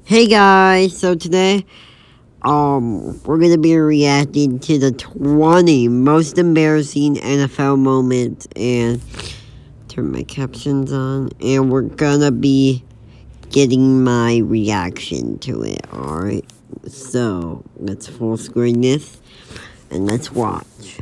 Hey guys, so today, we're gonna be reacting to the 20 most embarrassing NFL moments and turn my captions on, and we're gonna be getting my reaction to it, alright? So, let's full screen this, and let's watch.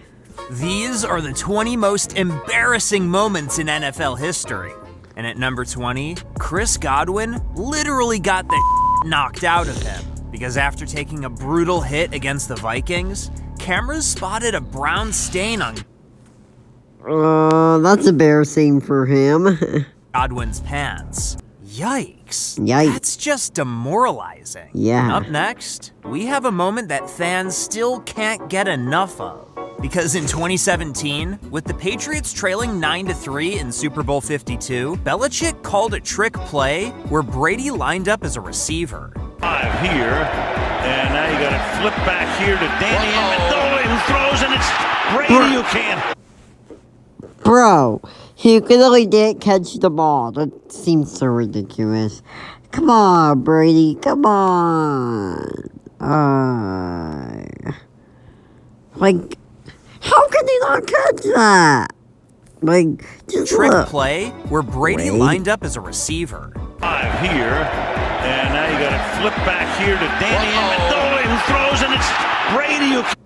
These are the 20 most embarrassing moments in NFL history. And at number 20, Chris Godwin literally got the knocked out of him because after taking a brutal hit against the Vikings, cameras spotted a brown stain on That's embarrassing for him. Godwin's pants. Yikes. Yikes. That's just demoralizing. Yeah. And up next, we have a moment that fans still can't get enough of. Because in 2017, with the Patriots trailing 9-3 in Super Bowl 52, Belichick called a trick play where Brady lined up as a receiver. Here, and now you got to flip back here to Danny Amendola, who throws, and it's Brady who can't. Bro, he clearly didn't catch the ball. That seems so ridiculous. Come on, Brady. Come on. Like, how can he not catch that? Like, just Trick look. play where Brady lined up as a receiver. Here, and now you got to flip back here to Danny Amendola, who throws, and it's Brady who can't.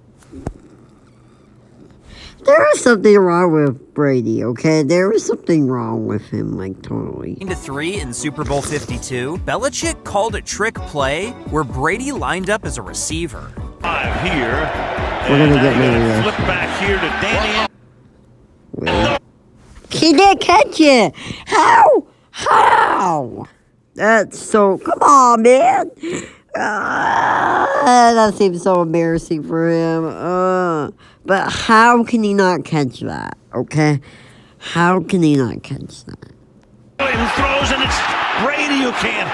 There is something wrong with Brady, okay? There is something wrong with him, like, totally. 9-3 in Super Bowl 52, Belichick called a trick play where Brady lined up as a receiver. Here, We're and gonna get now you rid of got to flip back here to Danny. Wait. He didn't catch it! How? That's so... Come on, man! That seems so embarrassing for him. But how can he not catch that, okay? How can he not catch that? Who throws, and it's Brady who can't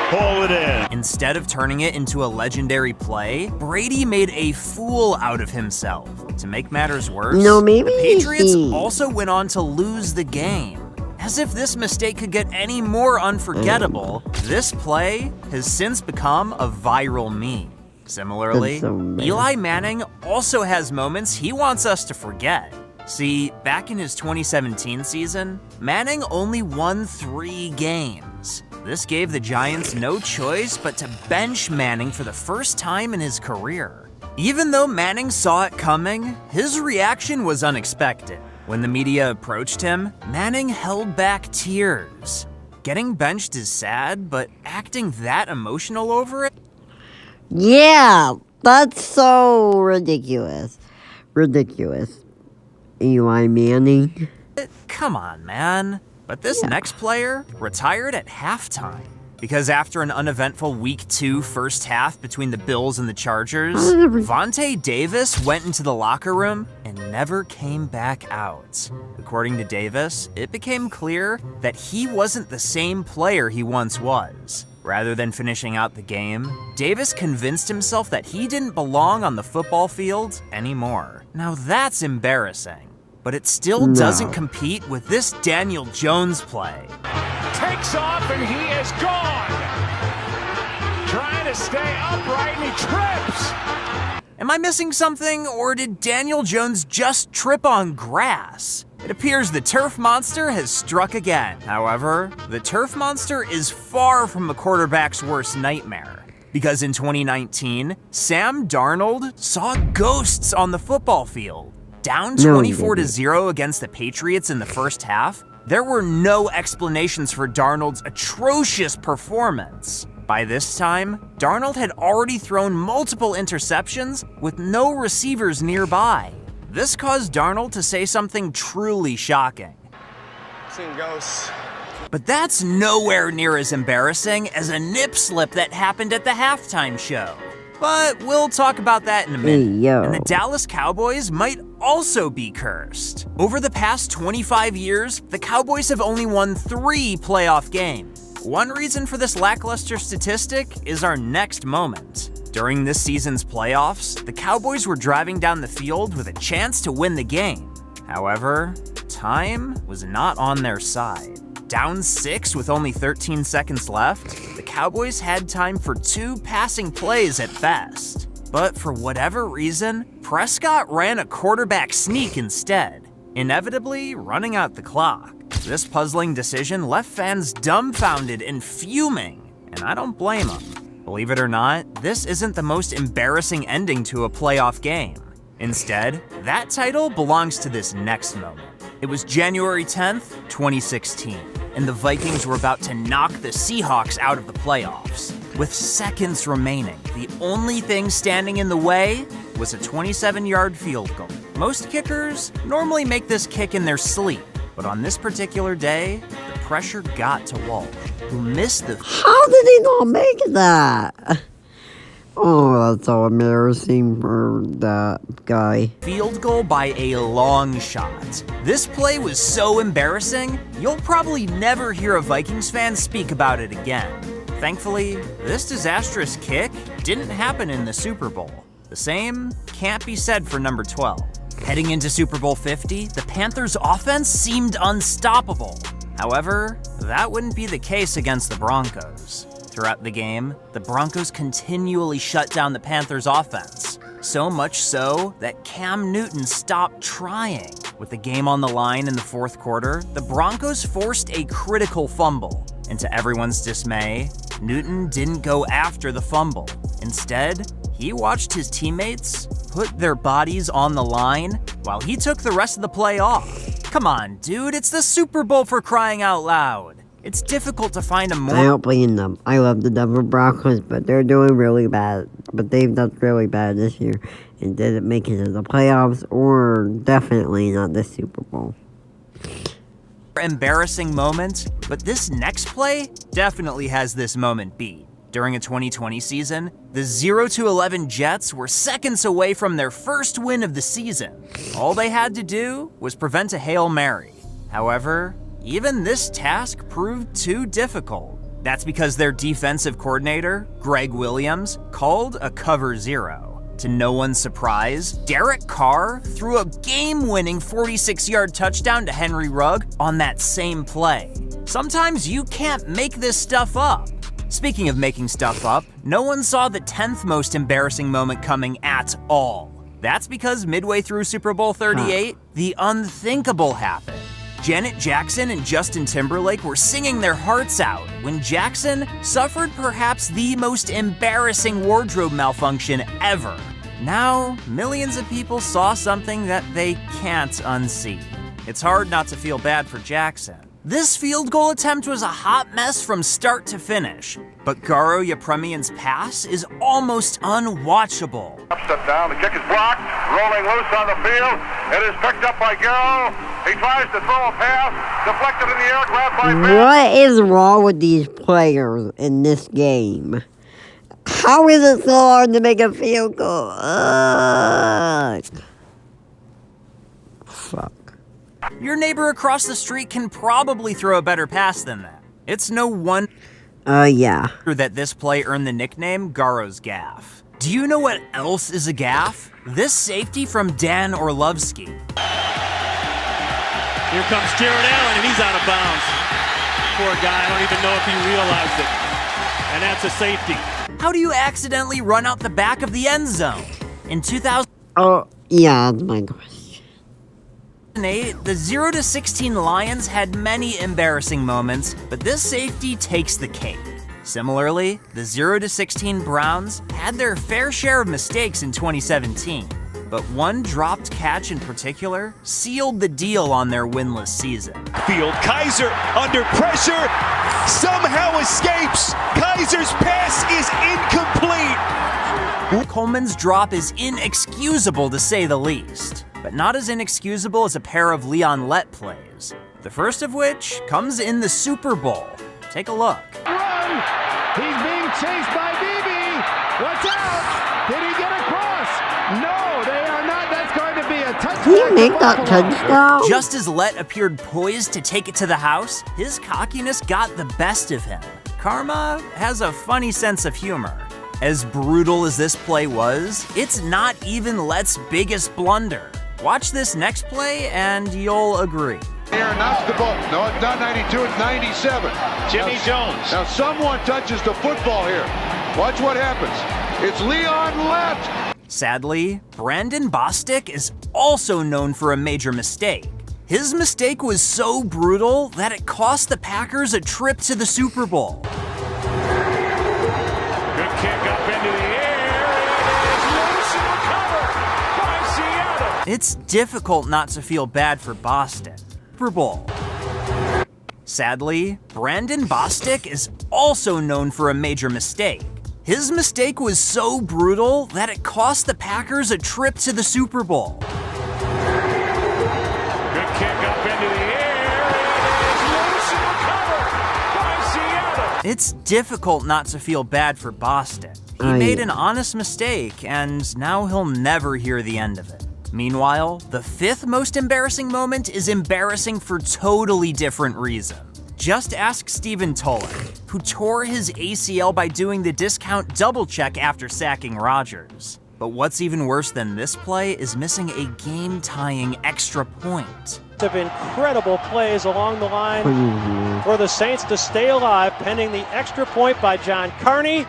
pull it in. Instead of turning it into a legendary play, Brady made a fool out of himself. To make matters worse, No, maybe the Patriots he- also went on to lose the game. As if this mistake could get any more unforgettable, this play has since become a viral meme. Similarly, That's so bad. Eli Manning also has moments he wants us to forget. See, back in his 2017 season, Manning only won 3 games. This gave the Giants no choice but to bench Manning for the first time in his career. Even though Manning saw it coming, his reaction was unexpected. When the media approached him, Manning held back tears. Getting benched is sad, but acting that emotional over it? Yeah, that's so ridiculous. Ridiculous. Eli Manning. Come on, man. But this next player retired at halftime. Because after an uneventful Week 2 first half between the Bills and the Chargers, Vontae Davis went into the locker room and never came back out. According to Davis, it became clear that he wasn't the same player he once was. Rather than finishing out the game, Davis convinced himself that he didn't belong on the football field anymore. Now that's embarrassing, but it still doesn't compete with this Daniel Jones play. Takes off and he is gone. Trying to stay upright and he trips. Am I missing something, or did Daniel Jones just trip on grass? It appears the turf monster has struck again. However, the turf monster is far from a quarterback's worst nightmare. Because in 2019, Sam Darnold saw ghosts on the football field. Down 24-0 against the Patriots in the first half, there were no explanations for Darnold's atrocious performance. By this time, Darnold had already thrown multiple interceptions with no receivers nearby. This caused Darnold to say something truly shocking. Seen ghosts. But that's nowhere near as embarrassing as a nip slip that happened at the halftime show. But we'll talk about that in a minute. Hey, yo. And the Dallas Cowboys might also be cursed. Over the past 25 years, the Cowboys have only won 3 playoff games. One reason for this lackluster statistic is our next moment. During this season's playoffs, the Cowboys were driving down the field with a chance to win the game. However, time was not on their side. Down 6 with only 13 seconds left, the Cowboys had time for 2 passing plays at best. But for whatever reason, Prescott ran a quarterback sneak instead, inevitably running out the clock. This puzzling decision left fans dumbfounded and fuming, and I don't blame them. Believe it or not, this isn't the most embarrassing ending to a playoff game. Instead, that title belongs to this next moment. It was January 10th, 2016, and the Vikings were about to knock the Seahawks out of the playoffs. With seconds remaining, the only thing standing in the way was a 27-yard field goal. Most kickers normally make this kick in their sleep, but on this particular day, the pressure got to Walsh, who missed the... How did he not make that? Oh, that's so embarrassing for that guy. Field goal by a long shot. This play was so embarrassing, you'll probably never hear a Vikings fan speak about it again. Thankfully, this disastrous kick didn't happen in the Super Bowl. The same can't be said for number 12. Heading into Super Bowl 50, the Panthers' offense seemed unstoppable. However, that wouldn't be the case against the Broncos. Throughout the game, the Broncos continually shut down the Panthers' offense. So much so that Cam Newton stopped trying. With the game on the line in the fourth quarter, the Broncos forced a critical fumble. And to everyone's dismay, Newton didn't go after the fumble. Instead, he watched his teammates put their bodies on the line while he took the rest of the play off. Come on, dude, it's the Super Bowl for crying out loud. It's difficult to find a more... I don't blame them. I love the Denver Broncos, but they're doing really bad. But they've done really bad this year and didn't make it to the playoffs or definitely not the Super Bowl. Embarrassing moment, but this next play definitely has this moment beat. During a 2020 season, the 0-11 Jets were seconds away from their first win of the season. All they had to do was prevent a Hail Mary. However, even this task proved too difficult. That's because their defensive coordinator, Greg Williams, called a cover 0. To no one's surprise, Derek Carr threw a game-winning 46-yard touchdown to Henry Rugg on that same play. Sometimes you can't make this stuff up. Speaking of making stuff up, no one saw the 10th most embarrassing moment coming at all. That's because midway through Super Bowl 38, the unthinkable happened. Janet Jackson and Justin Timberlake were singing their hearts out when Jackson suffered perhaps the most embarrassing wardrobe malfunction ever. Now, millions of people saw something that they can't unsee. It's hard not to feel bad for Jackson. This field goal attempt was a hot mess from start to finish, but Garo Yepremian's pass is almost unwatchable. Step down, the kick is blocked, rolling loose on the field. It is picked up by Garo. He tries to throw a pass, deflected in the air, grabbed by Bear. What is wrong with these players in this game? How is it so hard to make a field goal? Fuck. Your neighbor across the street can probably throw a better pass than that. It's no wonder Yeah. that this play earned the nickname Garo's Gaff. Do you know what else is a gaff? This safety from Dan Orlovsky. Here comes Jared Allen, and he's out of bounds. Poor guy, I don't even know if he realized it. And that's a safety. How do you accidentally run out the back of the end zone? In 2008, Oh, yeah, that's my question. the 0-16 Lions had many embarrassing moments, but this safety takes the cake. Similarly, the 0-16 Browns had their fair share of mistakes in 2017, but one dropped catch in particular sealed the deal on their winless season. Field, Kaiser under pressure, somehow escapes. Kaiser's pass is incomplete. Coleman's drop is inexcusable to say the least, but not as inexcusable as a pair of Leon Lett plays. The first of which comes in the Super Bowl. Take a look. Run! He's being chased by BB. Watch out! Did he get across? No, they are not. That's going to be a touchdown. Did he make that touchdown? Just as Lett appeared poised to take it to the house, his cockiness got the best of him. Karma has a funny sense of humor. As brutal as this play was, it's not even Lett's biggest blunder. Watch this next play and you'll agree. Here, and that's the ball. No, it's not 92, it's 97. Jimmy Jones. Now someone touches the football here. Watch what happens. It's Leon Lett. Sadly, Brandon Bostic is also known for a major mistake. His mistake was so brutal that it cost the Packers a trip to the Super Bowl. Good kick up into the air. It is loose and recovered by Seattle. It's difficult not to feel bad for Bostic. Super Bowl. Sadly, Brandon Bostic is also known for a major mistake. His mistake was so brutal that it cost the Packers a trip to the Super Bowl. Good kick up into the air. It is loose and recovered by Seattle. It's difficult not to feel bad for Bostic. He made an honest mistake, and now he'll never hear the end of it. Meanwhile, the fifth most embarrassing moment is embarrassing for totally different reasons. Just ask Stephen Tulloch, who tore his ACL by doing the discount double check after sacking Rodgers. But what's even worse than this play is missing a game-tying extra point. Of incredible plays along the line for the Saints to stay alive, pending the extra point by John Carney.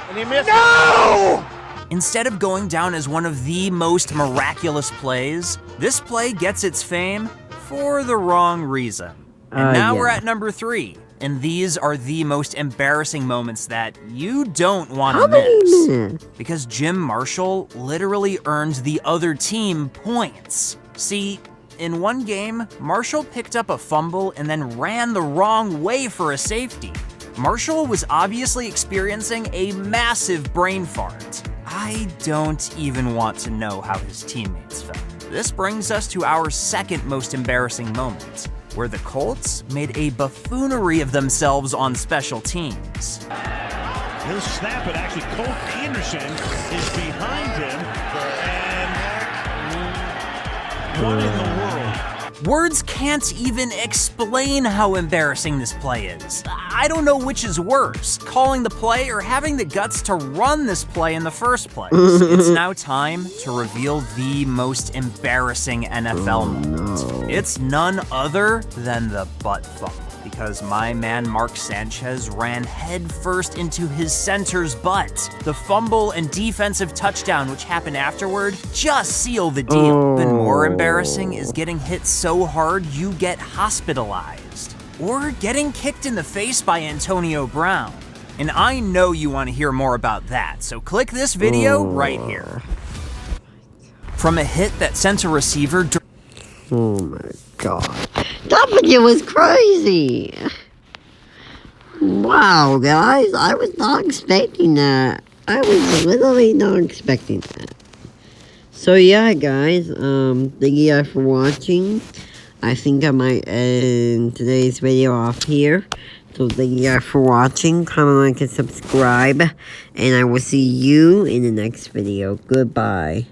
And he missed. No! Instead of going down as one of the most miraculous plays, this play gets its fame for the wrong reason. And now we're at number 3, and these are the most embarrassing moments that you don't want to miss. Because Jim Marshall literally earned the other team points. See, in one game, Marshall picked up a fumble and then ran the wrong way for a safety. Marshall was obviously experiencing a massive brain fart. I don't even want to know how his teammates felt. This brings us to our second most embarrassing moment, where the Colts made a buffoonery of themselves on special teams. He'll snap it. Actually, Colt Anderson is behind him. And what in the world? Words can't even explain how embarrassing this play is. I don't know which is worse, calling the play or having the guts to run this play in the first place. It's now time to reveal the most embarrassing NFL moment. It's none other than the butt fumble, because my man Mark Sanchez ran headfirst into his center's butt. The fumble and defensive touchdown, which happened afterward, just seal the deal. Even more embarrassing is getting hit so hard you get hospitalized, or getting kicked in the face by Antonio Brown. And I know you want to hear more about that, so click this video right here. From a hit that sent a receiver. Oh my god. That video was crazy! Wow, guys, I was not expecting that. I was literally not expecting that. So yeah, guys, thank you guys for watching. I think I might end today's video off here. So thank you guys for watching. Comment, like, and subscribe. And I will see you in the next video. Goodbye.